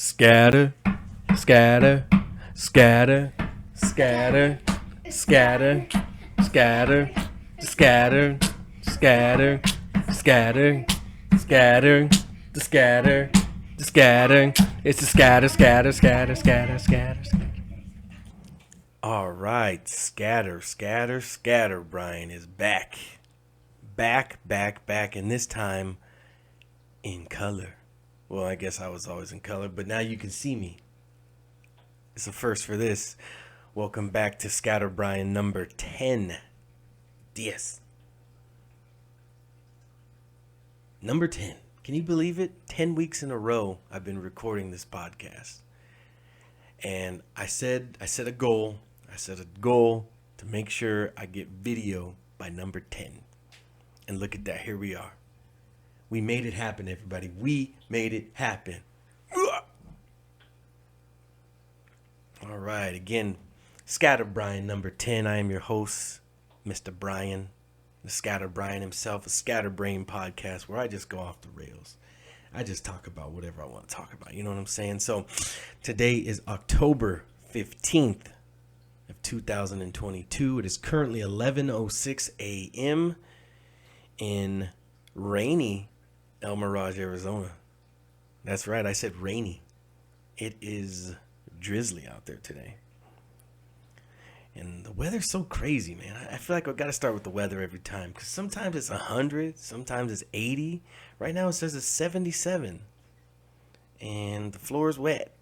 Scatter, scatter, scatter, scatter, scatter, scatter, scatter, scatter, scatter, scatter, the scatter, the scatter. It's the scatter, scatter, scatter, scatter, scatter, scatter. All right, ScatterBrian is back. Back, and this time in color. Well, I guess I was always in color, but now you can see me. It's a first for this. Welcome back to ScatterBrian number 10. Yes. Number 10. Can you believe it? 10 weeks in a row I've been recording this podcast. And I said a goal. I set a goal to make sure I get video by number 10. And look at that. Here we are. We made it happen, everybody. We made it happen. All right. Again, ScatterBrian number 10. I am your host, Mr. Brian, the ScatterBrian himself, a ScatterBrain podcast where I just go off the rails. I just talk about whatever I want to talk about. You know what I'm saying? So today is October 15th of 2022. It is currently 11:06 a.m. in rainy El Mirage, Arizona. That's right, I said rainy. It is drizzly out there today. And the weather's so crazy, man. I feel like I've got to start with the weather every time. Because sometimes it's 100, sometimes it's 80. Right now it says it's 77. And the floor is wet.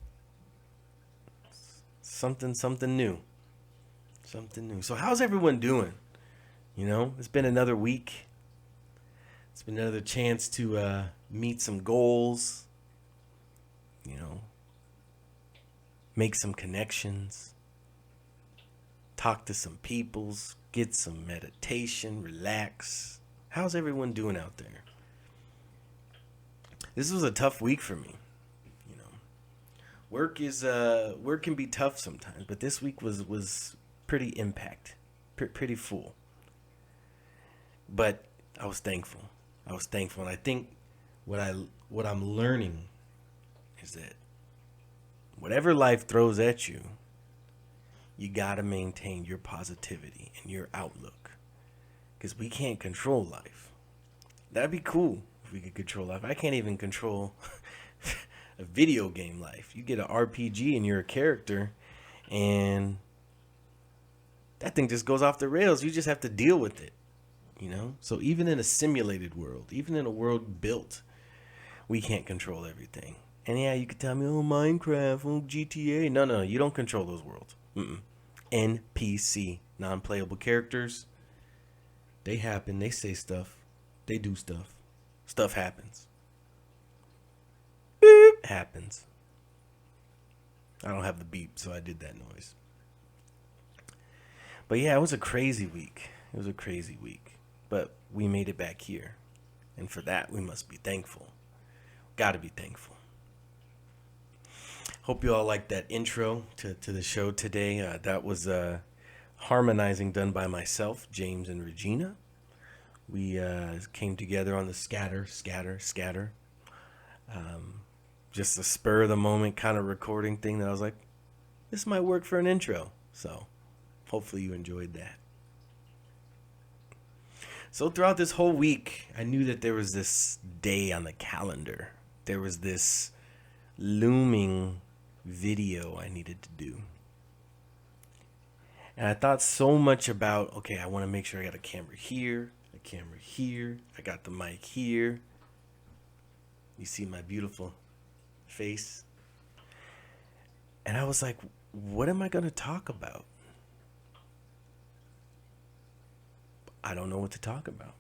Something new. Something new. So how's everyone doing? You know, it's been another week. It's been another chance to meet some goals, you know, make some connections, talk to some peoples, get some meditation, relax. How's everyone doing out there? This was a tough week for me. You know, work can be tough sometimes, but this week was pretty pretty full. But I was thankful. And I think what I'm learning is that whatever life throws at you, you gotta maintain your positivity and your outlook, because we can't control life. That'd be cool if we could control life. I can't even control a video game life. You get an RPG and you're a character, and that thing just goes off the rails. You just have to deal with it. You know, so even in a simulated world, even in a world built, we can't control everything. And yeah, you could tell me, oh, Minecraft, oh, GTA. No, you don't control those worlds. NPC, non-playable characters. They happen. They say stuff. They do stuff. Stuff happens. Beep happens. I don't have the beep, so I did that noise. But yeah, it was a crazy week. But we made it back here. And for that, we must be thankful. Gotta be thankful. Hope you all liked that intro to the show today. That was harmonizing done by myself, James, and Regina. We came together on the scatter. Just a spur of the moment kind of recording thing that I was like, this might work for an intro. So hopefully you enjoyed that. So throughout this whole week, I knew that there was this day on the calendar. There was this looming video I needed to do. And I thought so much about, okay, I want to make sure I got a camera here, I got the mic here. You see my beautiful face. And I was like, what am I going to talk about? I don't know what to talk about.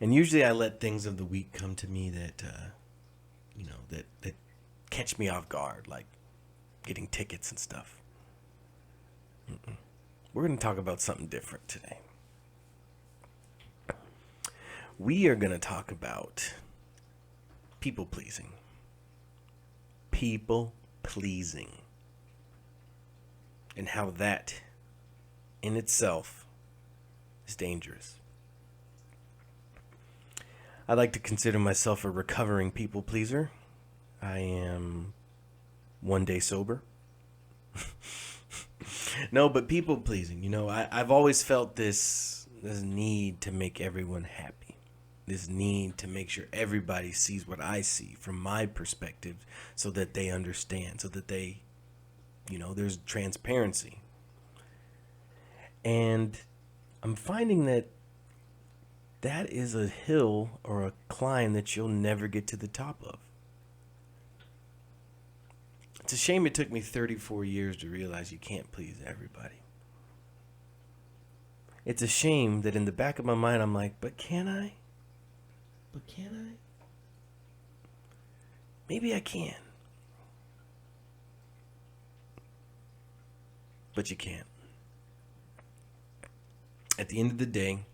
And usually I let things of the week come to me that, that catch me off guard, like getting tickets and stuff. We're going to talk about something different today. We are going to talk about people pleasing. People pleasing. And how that in itself is dangerous. I like to consider myself a recovering people pleaser. I am one day sober. No, but people pleasing. I've always felt this need to make everyone happy. This need to make sure everybody sees what I see from my perspective so that they understand, so that there's transparency. And I'm finding that is a hill or a climb that you'll never get to the top of. It's a shame it took me 34 years to realize you can't please everybody. It's a shame that in the back of my mind I'm like, but can I? But can I? Maybe I can. But you can't. At the end of the day,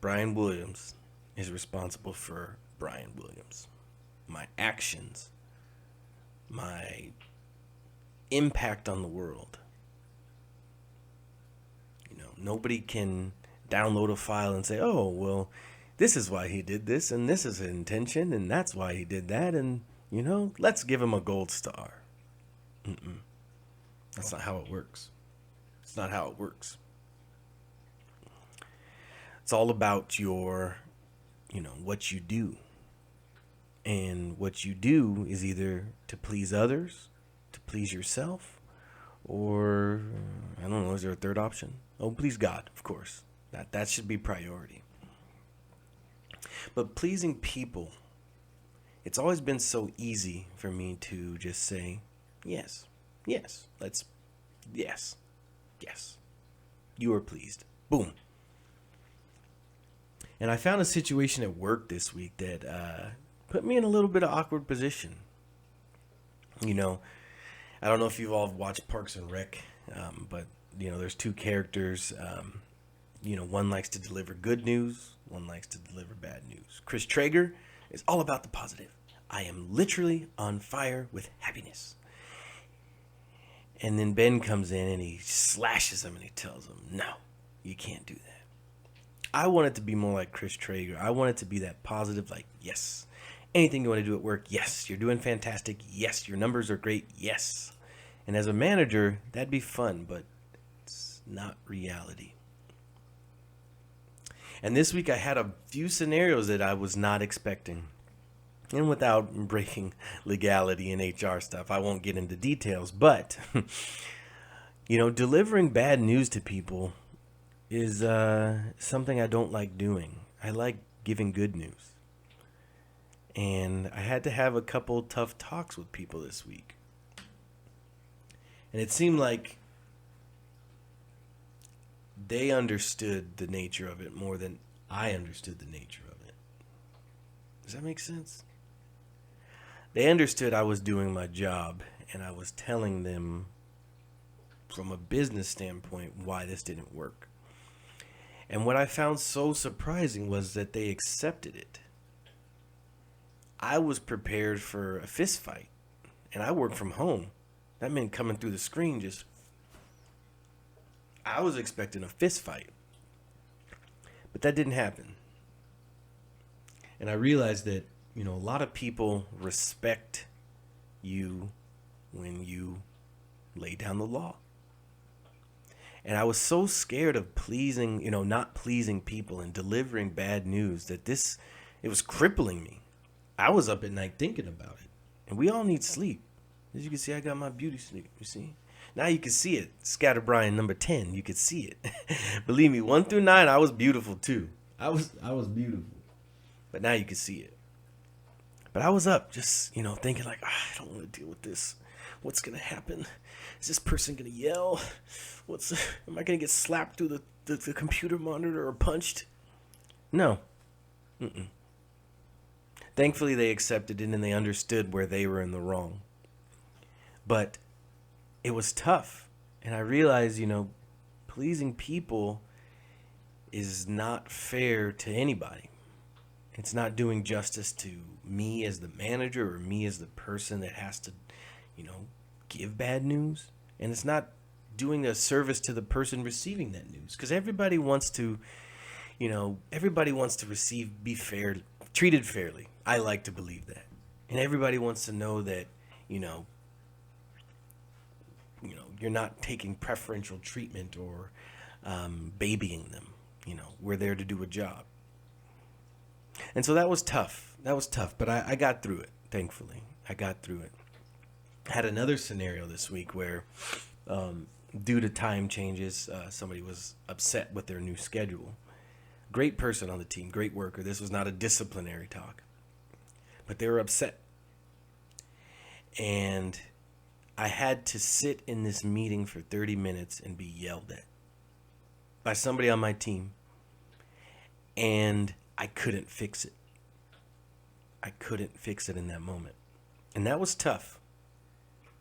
Brian Williams is responsible for Brian Williams. My actions, my impact on the world. Nobody can download a file and say, oh, well, this is why he did this, and this is his intention, and that's why he did that, and, let's give him a gold star. That's not how it works. It's not how it works. It's all about your, what you do. And what you do is either to please others, to please yourself, or, I don't know, is there a third option? Oh, please God, of course. That should be priority. But pleasing people, it's always been so easy for me to just say, yes, yes, yes, you are pleased. Boom. And I found a situation at work this week that put me in a little bit of awkward position. I don't know if you've all watched Parks and Rec, but there's two characters. One likes to deliver good news, one likes to deliver bad news. Chris Traeger is all about the positive. I am literally on fire with happiness. And then Ben comes in and he slashes him and he tells him, no, you can't do that. I want it to be more like Chris Traeger. I want it to be that positive, like, yes. Anything you want to do at work, yes. You're doing fantastic, yes. Your numbers are great, yes. And as a manager, that'd be fun, but it's not reality. And this week I had a few scenarios that I was not expecting. And without breaking legality and HR stuff, I won't get into details. But, delivering bad news to people is something I don't like doing. I like giving good news. And I had to have a couple tough talks with people this week. And it seemed like they understood the nature of it more than I understood the nature of it. Does that make sense? They understood I was doing my job, and I was telling them from a business standpoint why this didn't work. And what I found so surprising was that they accepted it. I was prepared for a fist fight, and I work from home. That meant coming through the screen I was expecting a fist fight. But that didn't happen. And I realized that, a lot of people respect you when you lay down the law. And I was so scared of pleasing, not pleasing people and delivering bad news that it was crippling me. I was up at night thinking about it. And we all need sleep. As you can see, I got my beauty sleep, you see? Now you can see it. ScatterBrian number 10, you could see it. Believe me, 1 through 9, I was beautiful too. I was beautiful. But now you can see it. But I was up just, thinking like, I don't want to deal with this. What's going to happen? Is this person going to yell? Am I going to get slapped through the computer monitor or punched? No. Thankfully, they accepted it and they understood where they were in the wrong. But it was tough. And I realized, pleasing people is not fair to anybody. It's not doing justice to me as the manager or me as the person that has to, give bad news. And it's not doing a service to the person receiving that news. Because everybody wants to, be treated fairly. I like to believe that. And everybody wants to know that, you know, you're not taking preferential treatment or babying them. We're there to do a job. And so that was tough. But I got through it, thankfully. I got through it. I had another scenario this week where, due to time changes, somebody was upset with their new schedule. Great person on the team, great worker. This was not a disciplinary talk. But they were upset. And I had to sit in this meeting for 30 minutes and be yelled at by somebody on my team. And I couldn't fix it. I couldn't fix it in that moment. And that was tough.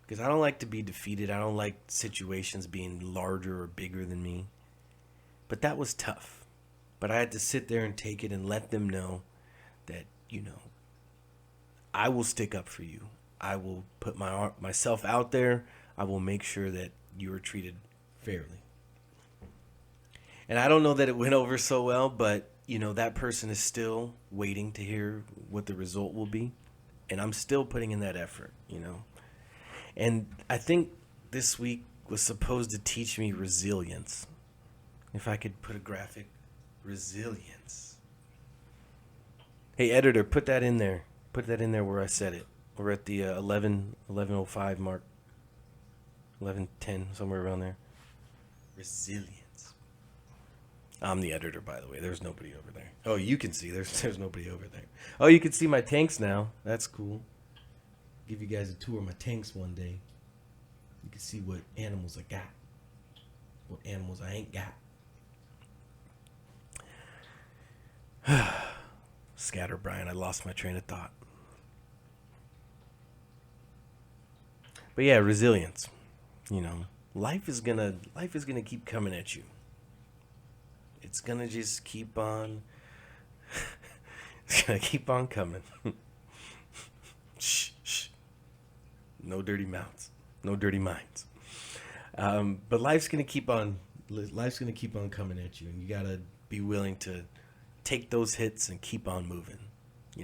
Because I don't like to be defeated. I don't like situations being larger or bigger than me. But that was tough. But I had to sit there and take it and let them know that, I will stick up for you. I will put myself out there. I will make sure that you are treated fairly. And I don't know that it went over so well, but, that person is still waiting to hear what the result will be. And I'm still putting in that effort, And I think this week was supposed to teach me resilience. If I could put a graphic, resilience. Hey, editor, put that in there. Put that in there where I said it. We're at the 11:05 mark. 11:10, somewhere around there. Resilience. I'm the editor, by the way. There's nobody over there. Oh, you can see. There's nobody over there. Oh, you can see my tanks now. That's cool. Give you guys a tour of my tanks one day. You can see what animals I got. What animals I ain't got. ScatterBrian, I lost my train of thought. But yeah, resilience. Life is gonna keep coming at you. It's gonna just keep on. It's gonna keep on coming. Shh. No dirty mouths. No dirty minds. But life's gonna keep on coming at you, and you gotta be willing to take those hits and keep on moving.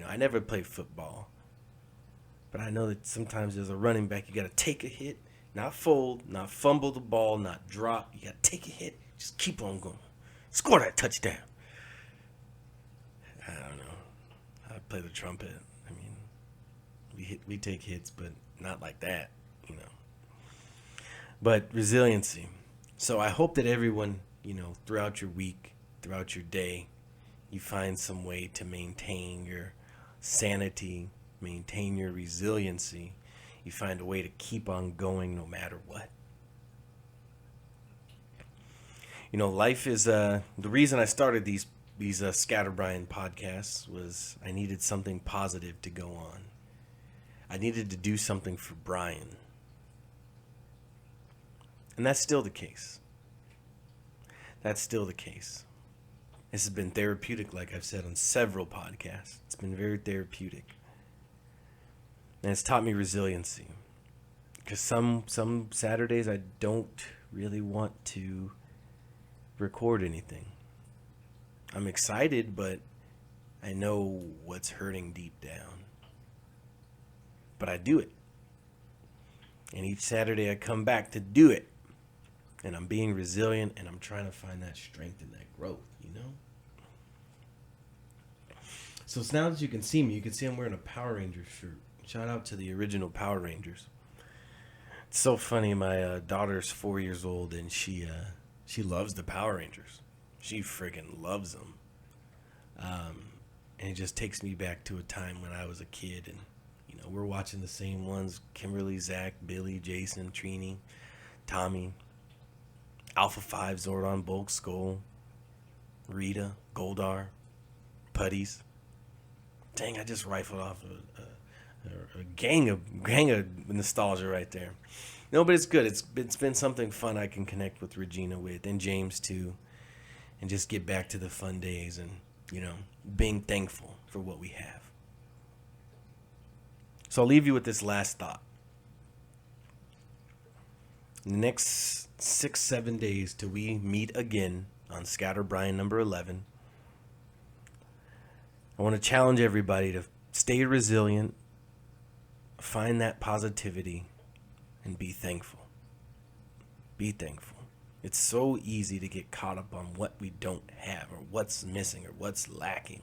I never played football, but I know that sometimes as a running back, you gotta take a hit, not fold, not fumble the ball, not drop. You gotta take a hit, just keep on going. Score that touchdown. I don't know. I play the trumpet. I mean, we take hits, but not like that, But resiliency. So I hope that everyone, throughout your week, throughout your day, you find some way to maintain your sanity, maintain your resiliency. You find a way to keep on going no matter what. Life is the reason I started these ScatterBrian podcasts was I needed something positive to go on. I needed to do something for Brian. And that's still the case. This has been therapeutic, like I've said on several podcasts. It's been very therapeutic. And it's taught me resiliency. Because some Saturdays I don't really want to record anything. I'm excited, but I know what's hurting deep down. But I do it. And each Saturday I come back to do it. And I'm being resilient, and I'm trying to find that strength and that growth, So now that you can see me, you can see I'm wearing a Power Rangers shirt. Shout out to the original Power Rangers. It's so funny. My daughter's 4 years old, and she loves the Power Rangers. She freaking loves them. And it just takes me back to a time when I was a kid, and we're watching the same ones: Kimberly, Zach, Billy, Jason, Trini, Tommy, Alpha 5, Zordon, Bulk, Skull, Rita, Goldar, Putties. Dang, I just rifled off a gang of nostalgia right there. No, but it's good. It's been something fun I can connect with Regina with, and James too, and just get back to the fun days and, being thankful for what we have. So I'll leave you with this last thought. In the next 6-7 days till we meet again on ScatterBrian number 11, I want to challenge everybody to stay resilient, find that positivity and be thankful. Be thankful. It's so easy to get caught up on what we don't have or what's missing or what's lacking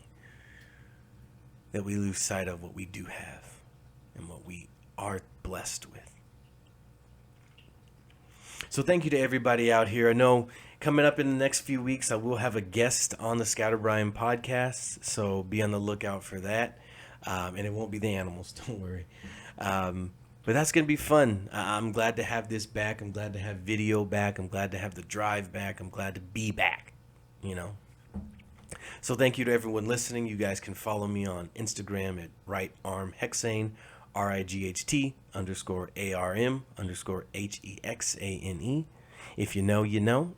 that we lose sight of what we do have and what we are blessed with. So thank you to everybody out here. I know coming up in the next few weeks, I will have a guest on the ScatterBrian podcast, so be on the lookout for that. And it won't be the animals, don't worry. But that's going to be fun. I'm glad to have this back. I'm glad to have video back. I'm glad to have the drive back. I'm glad to be back, you know. So thank you to everyone listening. You guys can follow me on Instagram at rightarmhexane, RIGHT_ARM_HEXANE. If you know, you know.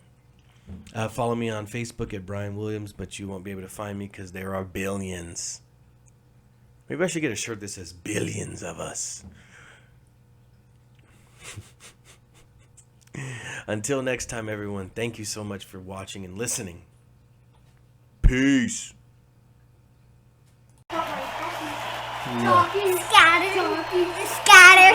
Follow me on Facebook at Brian Williams, but you won't be able to find me because there are billions. Maybe I should get a shirt that says billions of us. Until next time, everyone, thank you so much for watching and listening. Peace. Talking, scatter, scatter.